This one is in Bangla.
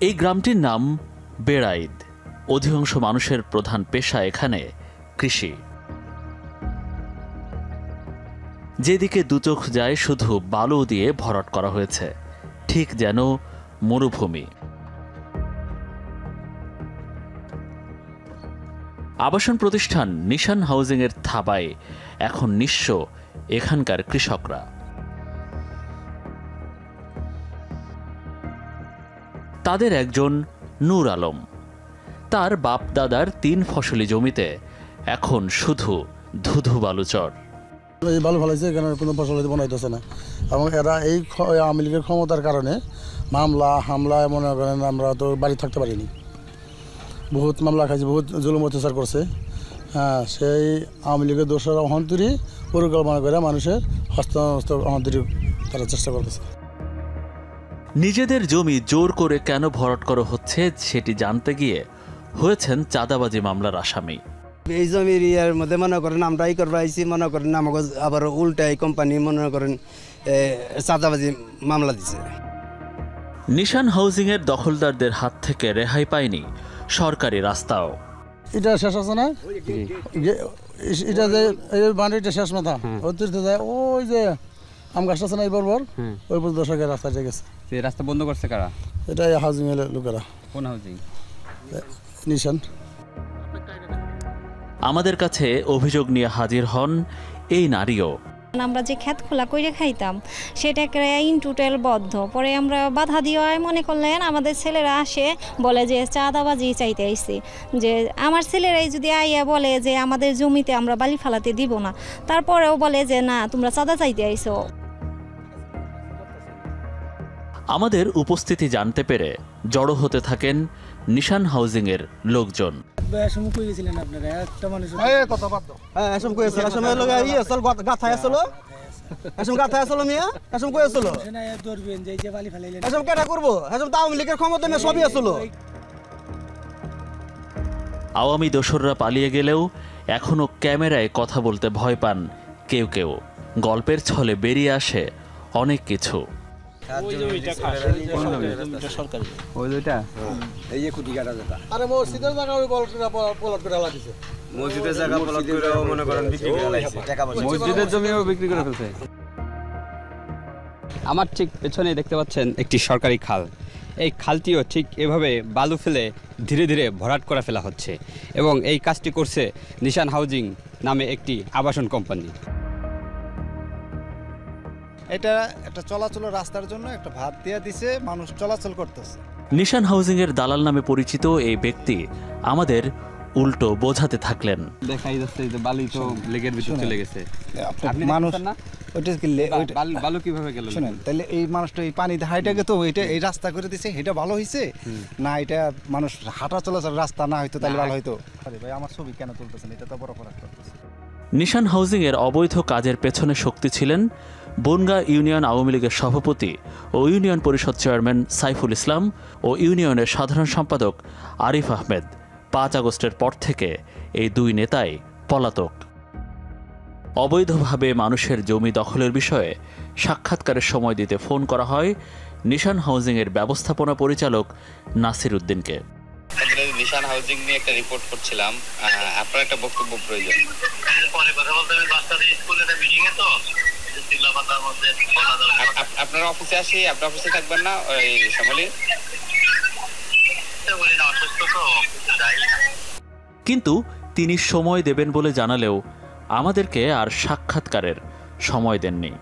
এই গ্রামটির নাম বেড়াইদ। অধিকাংশ মানুষের প্রধান পেশা এখানে কৃষি। যেদিকে দুচোখ যায় শুধু বালু দিয়ে ভরাট করা হয়েছে, ঠিক যেন মরুভূমি। আবাসন প্রতিষ্ঠান নিশান হাউজিংয়ের থাবায় এখন নিঃস্ব এখানকার কৃষকরা। তাদের একজন নূর আলম। তার বাপ দাদার 3 ফসলি জমিতে এখন শুধু ধুধু বালুচর। এই বালু ফেলাইছে, এখানে কোনো ফসল বানাইতেছে না। এবং এরা এই আওয়ামী লীগের ক্ষমতার কারণে মামলা হামলা মনে করেন আমরা তো বাড়ি থাকতে পারিনি। বহুত মামলা খাইছে, বহুত জুলুম অত্যাচার করছে। হ্যাঁ, সেই আওয়ামী লীগের দোষরা অহন্তরী পরিকল্পনা করে মানুষের হস্ত অহন্তরী তারা চেষ্টা করতেছে। নিজেদের জমি জোর করে কেন ভরাট করা হচ্ছে সেটি জানতে গিয়ে হয়েছেন চাঁদাবাজি মামলার আসামি। এই জমির ইয়ার মধ্যে মনে করেন আমরা এই করবো আইসি, মনে করেন আমাকে আবার উল্টাই কোম্পানি মনে করেন চাঁদাবাজি মামলা দিছে। নিশান হাউজিংয়ের দখলদারদের হাত থেকে রেহাই পায়নি সরকারি রাস্তাও। এটা শেষ আছে না, এটা যে এই বাউন্ডারিটা শেষ মাথা অতিরিক্ত যায় ওই যে আম গাছটা আছে না এই বরবর, ওই পর্যন্ত সরকারি রাস্তা গেছে। রাস্তা বন্ধ করছে কারা? এটা হাউজিং এর লোকেরা। কোন হাউজিং? নিশান। আমাদের কাছে অভিযোগ নিয়ে হাজির হন এই নারীও। আমরা যে ক্ষেত খোলা করে খাইতাম সেটাকে ইন টোটাল বদ্ধ। পরে আমরা বাধা দেওয়ায় মনে করলেন আমাদের ছেলেরা আসে বলে যে চাঁদাবাজি চাইতে আইছে, যে আমার ছেলেরাই যদি আইয়া বলে যে আমাদের জমিতে আমরা বালি ফালাতে দিব না, তারপরেও বলে যে না তোমরা চাঁদা চাইতে আইছো। আমাদের উপস্থিতি জানতে পেরে জড়ো হতে থাকেন নিশান হাউজিংয়ের লোকজন। আওয়ামী দোসররা পালিয়ে গেলেও এখনো ক্যামেরায় কথা বলতে ভয় পান কেউ কেউ। গল্পের ছলে বেরিয়ে আসে অনেক কিছু। আমার ঠিক পেছনে দেখতে পাচ্ছেন একটি সরকারি খাল। এই খালটিও ঠিক এভাবে বালু ফেলে ধীরে ধীরে ভরাট করে ফেলা হচ্ছে এবং এই কাজটি করছে নিশান হাউজিং নামে একটি আবাসন কোম্পানি। এটা একটা চলাচলের রাস্তার জন্য একটা ভাত দিয়ে দিছে, মানুষ চলাচল করতেছে। নিশান হাউজিংয়ের দালাল নামে পরিচিত এই ব্যক্তি আমাদের উল্টো বোঝাতে থাকলেন। দেখাই যাচ্ছে যে বালি তো লেগের ভিতর চলে গেছে। মানুষ বালু কিভাবে গেল? শুনেন, তাহলে এই মানুষটা এই পানিতে হাইটা গেত, এটা এই রাস্তা করে দিছে, এটা ভালো হয়েছে না? এটা মানুষ হাঁটা চলাচল রাস্তা না হয়তো তাহলে ভালো হয়তো। আরে ভাই, আমার ছবি কেন তুলতেছেন? এটা তো বড় অপরাধ করতেছে। নিশান হাউজিংয়ের অবৈধ কাজের পেছনে শক্তি ছিলেন বনগাঁ ইউনিয়ন আওয়ামী লীগের সভাপতি ও ইউনিয়ন পরিষদ চেয়ারম্যান সাইফুল ইসলাম ও ইউনিয়নের সাধারণ সম্পাদক আরিফ আহমেদ। 5 আগস্টের পর থেকে এই 2 নেতাই পলাতক। অবৈধভাবে মানুষের জমি দখলের বিষয়ে সাক্ষাৎকারের সময় দিতে ফোন করা হয় নিশান হাউজিংয়ের ব্যবস্থাপনা পরিচালক নাসির উদ্দিনকে। নিশান হাউজিং নিয়ে একটা রিপোর্ট করছিলাম, আপনার একটা বক্তব্য প্রয়োজন। আপনার অফিসে আসি, আপনার অফিসে থাকবেন না ওই শ্যামলী? কিন্তু তিনি সময় দেবেন বলে জানালেও আমাদেরকে আর সাক্ষাৎকারের সময় দেননি।